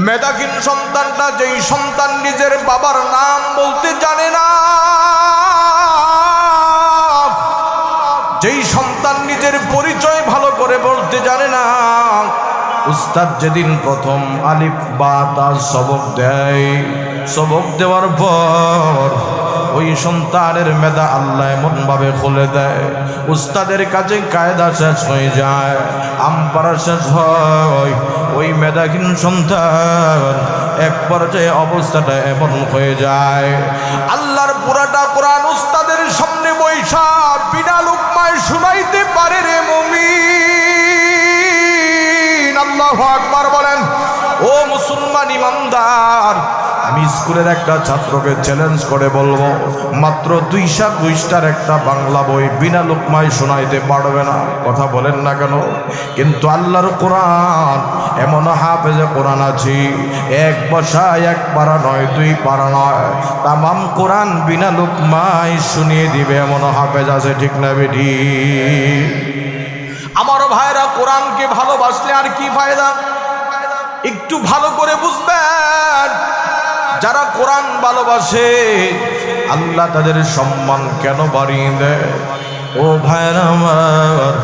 মেধাহীন সন্তানটা, যেই সন্তান নিজের বাবার নাম বলতে জানে না, যেই সন্তান নিজের পরিচয় ভালো করে বলতে জানে না, উস্তাদ যেদিন প্রথম আলিফ বা তা সবক দেয়, সবক দেওয়ার পর ওই সন্তানের মেধা আল্লাহ এমন ভাবে খুলে দেয়, উস্তাদের কাছে কায়দা শেষ হয়ে যায়, আমপারা শেষ হয়। ওই মেধাহীন সন্তান এক পর্যায়ে অবস্থাটা এমন হয়ে যায়, আল্লাহর পুরাটা কোরআন উস্তাদের সামনে বৈশা বিনা লুকমায় শুনাইতে পারে রে মুমিন। আল্লাহু আকবার বলেন। ও মুসলমান ইমানদার, আমি স্কুলের একটা ছাত্রকে চ্যালেঞ্জ করে বলবো, মাত্র 2 পৃষ্ঠার একটা বাংলা বই বিনা লুকমায় শোনাইতে পারবে না। কথা বলেন না কেন? কিন্তু আল্লাহর কোরআন এমন হাফেজে কোরআন আছে, এক বসায় 1 পারা নয় 2 পারা নয়, তামাম কোরআন বিনা লুকমায় শুনিয়ে দিবে এমন হাফেজ আছে। ঠিক না বেটি? আমার ভাইরা, কোরআনকে ভালোবাসলে আর কি ফায়দা একটু ভালো করে বুঝবেন। যারা কোরআন ভালোবাসে আল্লাহ তাদের সম্মান কেন বাড়িয়ে দেয়? ও ভাইরা আমার,